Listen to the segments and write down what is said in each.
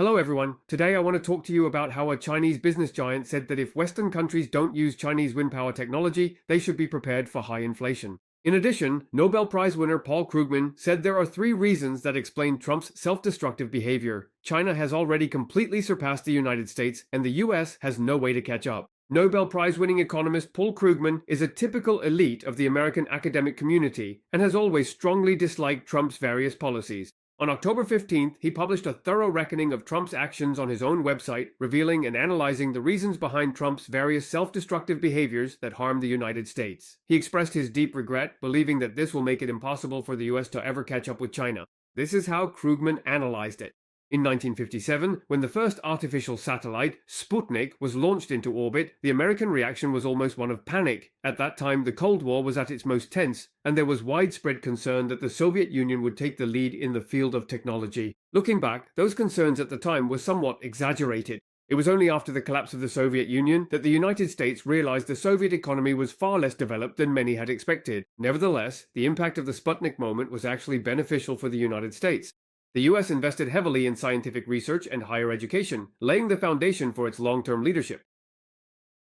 Hello everyone, today I want to talk to you about how a Chinese business giant said that if Western countries don't use Chinese wind power technology, they should be prepared for high inflation. In addition, Nobel Prize winner Paul Krugman said there are 3 reasons that explain Trump's self-destructive behavior. China has already completely surpassed the United States, and the US has no way to catch up. Nobel Prize-winning economist Paul Krugman is a typical elite of the American academic community and has always strongly disliked Trump's various policies. On October 15th, he published a thorough reckoning of Trump's actions on his own website, revealing and analyzing the reasons behind Trump's various self-destructive behaviors that harm the United States. He expressed his deep regret, believing that this will make it impossible for the US to ever catch up with China. This is how Krugman analyzed it. In 1957, when the first artificial satellite, Sputnik, was launched into orbit, the American reaction was almost one of panic. At that time, the Cold War was at its most tense, and there was widespread concern that the Soviet Union would take the lead in the field of technology. Looking back, those concerns at the time were somewhat exaggerated. It was only after the collapse of the Soviet Union that the United States realized the Soviet economy was far less developed than many had expected. Nevertheless, the impact of the Sputnik moment was actually beneficial for the United States. The US invested heavily in scientific research and higher education, laying the foundation for its long-term leadership.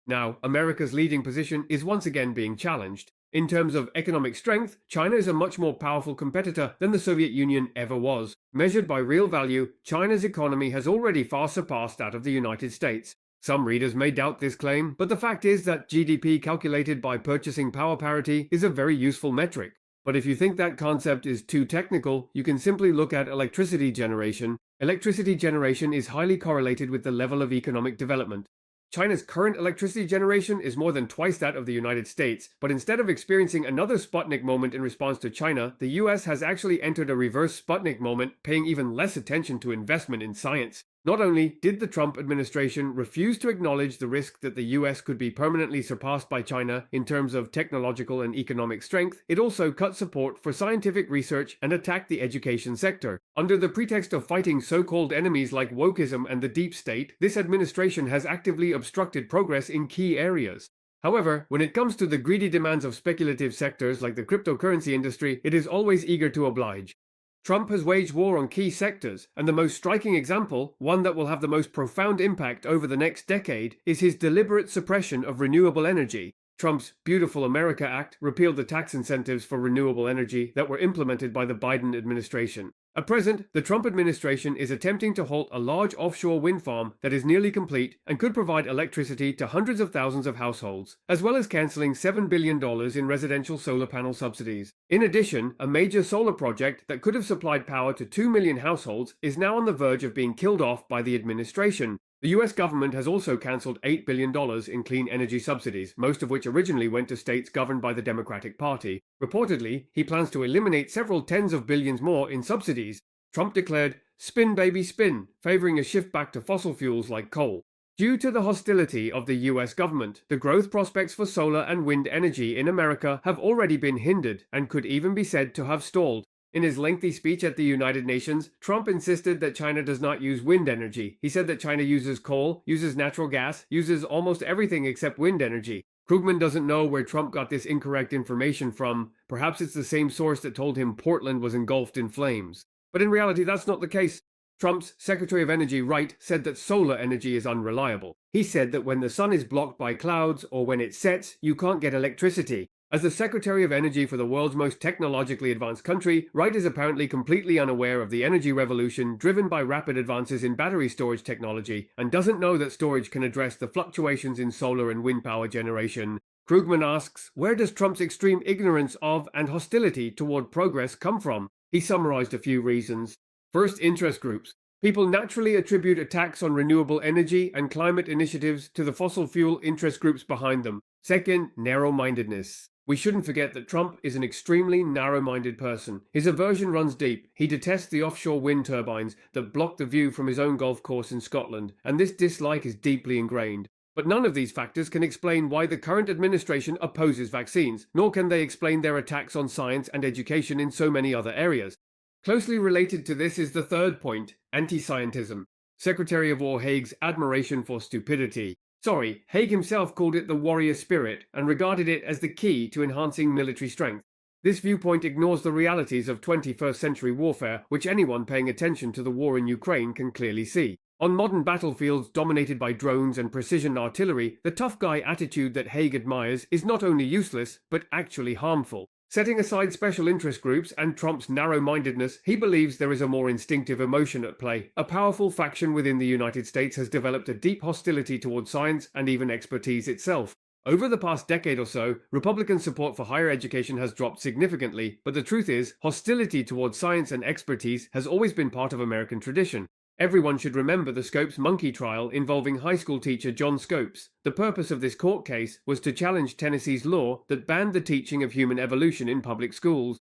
Now, America's leading position is once again being challenged. In terms of economic strength, China is a much more powerful competitor than the Soviet Union ever was. Measured by real value, China's economy has already far surpassed that of the United States. Some readers may doubt this claim, but the fact is that GDP calculated by purchasing power parity is a very useful metric. But if you think that concept is too technical, you can simply look at electricity generation. Electricity generation is highly correlated with the level of economic development. China's current electricity generation is more than twice that of the United States, but instead of experiencing another Sputnik moment in response to China, the US has actually entered a reverse Sputnik moment, paying even less attention to investment in science. Not only did the Trump administration refuse to acknowledge the risk that the US could be permanently surpassed by China in terms of technological and economic strength, it also cut support for scientific research and attacked the education sector. Under the pretext of fighting so-called enemies like wokeism and the deep state, this administration has actively obstructed progress in key areas. However, when it comes to the greedy demands of speculative sectors like the cryptocurrency industry, it is always eager to oblige. Trump has waged war on key sectors, and the most striking example, one that will have the most profound impact over the next decade, is his deliberate suppression of renewable energy. Trump's Beautiful America Act repealed the tax incentives for renewable energy that were implemented by the Biden administration. At present, the Trump administration is attempting to halt a large offshore wind farm that is nearly complete and could provide electricity to hundreds of thousands of households, as well as canceling $7 billion in residential solar panel subsidies. In addition, a major solar project that could have supplied power to 2 million households is now on the verge of being killed off by the administration. The US government has also cancelled $8 billion in clean energy subsidies, most of which originally went to states governed by the Democratic Party. Reportedly, he plans to eliminate several tens of billions more in subsidies. Trump declared, "Spin baby spin," favoring a shift back to fossil fuels like coal. Due to the hostility of the US government, the growth prospects for solar and wind energy in America have already been hindered and could even be said to have stalled. In his lengthy speech at the United Nations, Trump insisted that China does not use wind energy. He said that China uses coal, uses natural gas, uses almost everything except wind energy. Krugman doesn't know where Trump got this incorrect information from. Perhaps it's the same source that told him Portland was engulfed in flames. But in reality, that's not the case. Trump's Secretary of Energy Wright said that solar energy is unreliable. He said that when the sun is blocked by clouds or when it sets, you can't get electricity. As the Secretary of Energy for the world's most technologically advanced country, Wright is apparently completely unaware of the energy revolution driven by rapid advances in battery storage technology and doesn't know that storage can address the fluctuations in solar and wind power generation. Krugman asks, where does Trump's extreme ignorance of and hostility toward progress come from? He summarized a few reasons. First, interest groups. People naturally attribute attacks on renewable energy and climate initiatives to the fossil fuel interest groups behind them. Second, narrow-mindedness. We shouldn't forget that Trump is an extremely narrow-minded person. His aversion runs deep. He detests the offshore wind turbines that block the view from his own golf course in Scotland, and this dislike is deeply ingrained. But none of these factors can explain why the current administration opposes vaccines, nor can they explain their attacks on science and education in so many other areas. Closely related to this is the third point, anti-scientism. Secretary of War Haig's admiration for stupidity. Sorry, Haig himself called it the warrior spirit and regarded it as the key to enhancing military strength. This viewpoint ignores the realities of 21st century warfare, which anyone paying attention to the war in Ukraine can clearly see. On modern battlefields dominated by drones and precision artillery, the tough guy attitude that Haig admires is not only useless, but actually harmful. Setting aside special interest groups and Trump's narrow-mindedness, he believes there is a more instinctive emotion at play. A powerful faction within the United States has developed a deep hostility towards science and even expertise itself. Over the past decade or so, Republican support for higher education has dropped significantly, but the truth is, hostility towards science and expertise has always been part of American tradition. Everyone should remember the Scopes monkey trial involving high school teacher John Scopes. The purpose of this court case was to challenge Tennessee's law that banned the teaching of human evolution in public schools.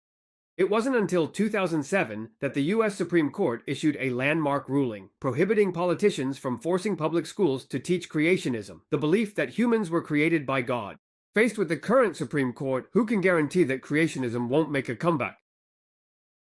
It wasn't until 2007 that the U.S. Supreme Court issued a landmark ruling, prohibiting politicians from forcing public schools to teach creationism, the belief that humans were created by God. Faced with the current Supreme Court, who can guarantee that creationism won't make a comeback?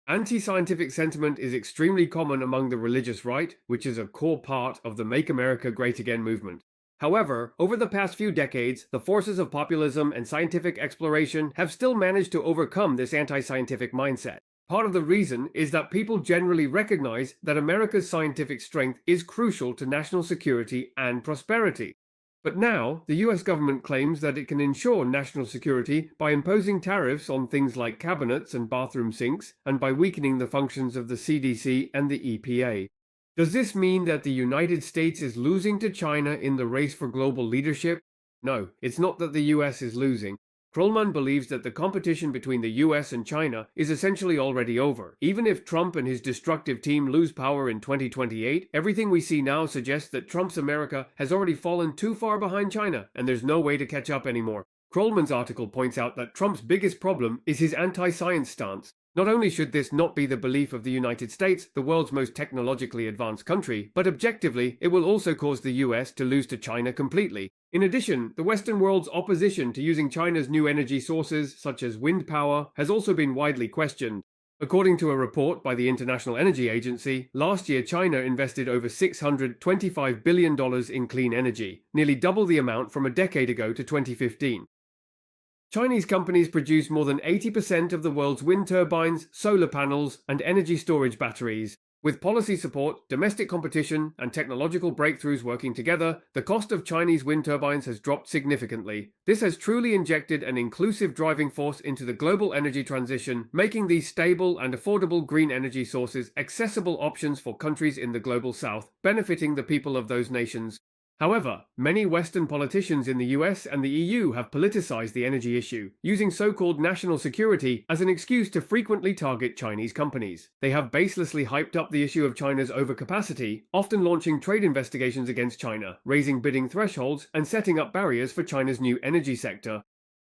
Anti-scientific sentiment is extremely common among the religious right, which is a core part of the Make America Great Again movement. However, over the past few decades, the forces of populism and scientific exploration have still managed to overcome this anti-scientific mindset. Part of the reason is that people generally recognize that America's scientific strength is crucial to national security and prosperity. But now, the US government claims that it can ensure national security by imposing tariffs on things like cabinets and bathroom sinks, and by weakening the functions of the CDC and the EPA. Does this mean that the United States is losing to China in the race for global leadership? No, it's not that the US is losing. Krugman believes that the competition between the US and China is essentially already over. Even if Trump and his destructive team lose power in 2028, everything we see now suggests that Trump's America has already fallen too far behind China, and there's no way to catch up anymore. Krugman's article points out that Trump's biggest problem is his anti-science stance. Not only should this not be the belief of the United States, the world's most technologically advanced country, but objectively, it will also cause the US to lose to China completely. In addition, the Western world's opposition to using China's new energy sources, such as wind power, has also been widely questioned. According to a report by the International Energy Agency, last year China invested over $625 billion in clean energy, nearly double the amount from a decade ago to 2015. Chinese companies produce more than 80% of the world's wind turbines, solar panels, and energy storage batteries. With policy support, domestic competition, and technological breakthroughs working together, the cost of Chinese wind turbines has dropped significantly. This has truly injected an inclusive driving force into the global energy transition, making these stable and affordable green energy sources accessible options for countries in the global south, benefiting the people of those nations. However, many Western politicians in the US and the EU have politicized the energy issue, using so-called national security as an excuse to frequently target Chinese companies. They have baselessly hyped up the issue of China's overcapacity, often launching trade investigations against China, raising bidding thresholds, and setting up barriers for China's new energy sector.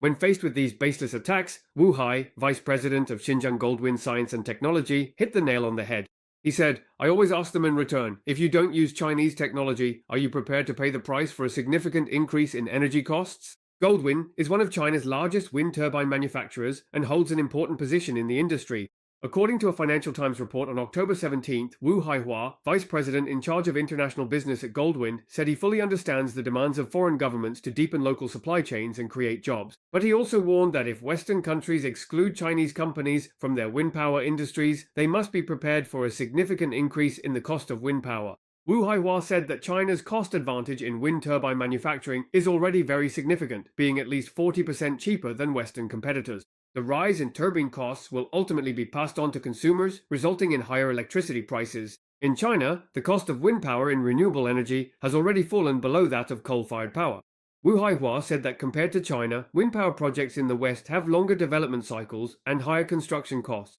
When faced with these baseless attacks, Wu Hai, vice president of Xinjiang Goldwind Science and Technology, hit the nail on the head. He said, "I always ask them in return, if you don't use Chinese technology, are you prepared to pay the price for a significant increase in energy costs?" Goldwind is one of China's largest wind turbine manufacturers and holds an important position in the industry. According to a Financial Times report on October 17th, Wu Haihua, vice president in charge of international business at Goldwind, said he fully understands the demands of foreign governments to deepen local supply chains and create jobs. But he also warned that if Western countries exclude Chinese companies from their wind power industries, they must be prepared for a significant increase in the cost of wind power. Wu Haihua said that China's cost advantage in wind turbine manufacturing is already very significant, being at least 40% cheaper than Western competitors. The rise in turbine costs will ultimately be passed on to consumers, resulting in higher electricity prices. In China, the cost of wind power in renewable energy has already fallen below that of coal-fired power. Wu Haihua said that compared to China, wind power projects in the West have longer development cycles and higher construction costs.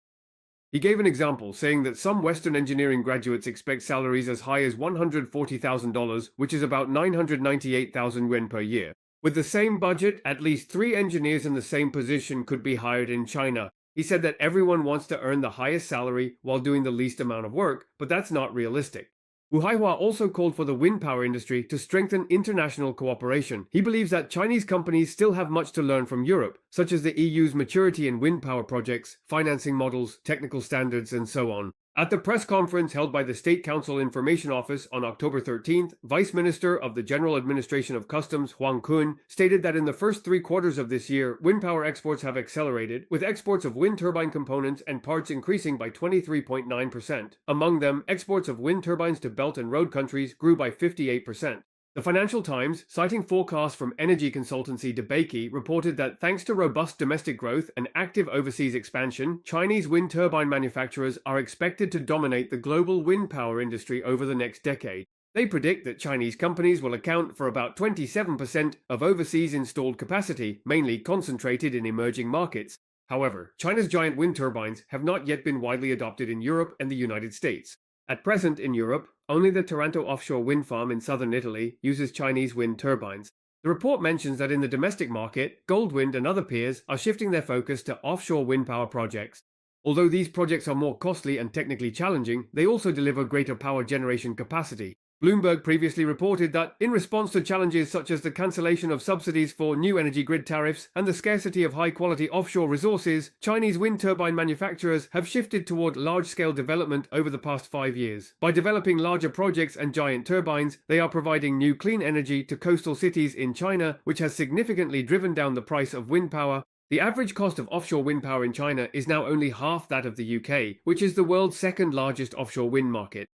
He gave an example, saying that some Western engineering graduates expect salaries as high as $140,000, which is about 998,000 yuan per year. With the same budget, at least 3 engineers in the same position could be hired in China. He said that everyone wants to earn the highest salary while doing the least amount of work, but that's not realistic. Wu Haihua also called for the wind power industry to strengthen international cooperation. He believes that Chinese companies still have much to learn from Europe, such as the EU's maturity in wind power projects, financing models, technical standards, and so on. At the press conference held by the State Council Information Office on October 13th, Vice Minister of the General Administration of Customs Huang Kun stated that in the first 3 quarters of this year, wind power exports have accelerated, with exports of wind turbine components and parts increasing by 23.9%. Among them, exports of wind turbines to Belt and Road countries grew by 58%. The Financial Times, citing forecasts from energy consultancy DeBakey, reported that thanks to robust domestic growth and active overseas expansion, Chinese wind turbine manufacturers are expected to dominate the global wind power industry over the next decade. They predict that Chinese companies will account for about 27% of overseas installed capacity, mainly concentrated in emerging markets. However, China's giant wind turbines have not yet been widely adopted in Europe and the United States. At present in Europe, only the Taranto offshore wind farm in southern Italy uses Chinese wind turbines. The report mentions that in the domestic market, Goldwind and other peers are shifting their focus to offshore wind power projects. Although these projects are more costly and technically challenging, they also deliver greater power generation capacity. Bloomberg previously reported that, in response to challenges such as the cancellation of subsidies for new energy grid tariffs and the scarcity of high-quality offshore resources, Chinese wind turbine manufacturers have shifted toward large-scale development over the past 5 years. By developing larger projects and giant turbines, they are providing new clean energy to coastal cities in China, which has significantly driven down the price of wind power. The average cost of offshore wind power in China is now only half that of the UK, which is the world's second largest offshore wind market.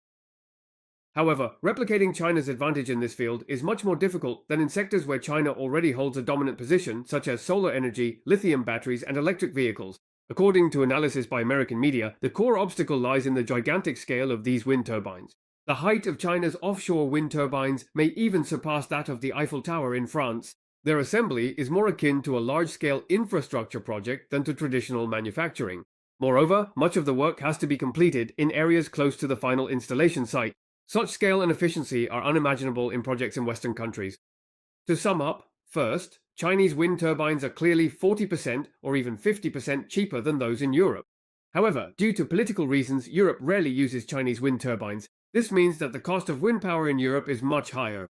However, replicating China's advantage in this field is much more difficult than in sectors where China already holds a dominant position, such as solar energy, lithium batteries, and electric vehicles. According to analysis by American media, the core obstacle lies in the gigantic scale of these wind turbines. The height of China's offshore wind turbines may even surpass that of the Eiffel Tower in France. Their assembly is more akin to a large-scale infrastructure project than to traditional manufacturing. Moreover, much of the work has to be completed in areas close to the final installation site. Such scale and efficiency are unimaginable in projects in Western countries. To sum up, first, Chinese wind turbines are clearly 40% or even 50% cheaper than those in Europe. However, due to political reasons, Europe rarely uses Chinese wind turbines. This means that the cost of wind power in Europe is much higher.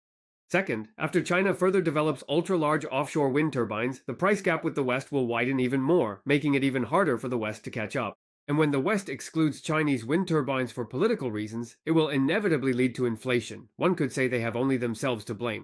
Second, after China further develops ultra-large offshore wind turbines, the price gap with the West will widen even more, making it even harder for the West to catch up. And when the West excludes Chinese wind turbines for political reasons, it will inevitably lead to inflation. One could say they have only themselves to blame.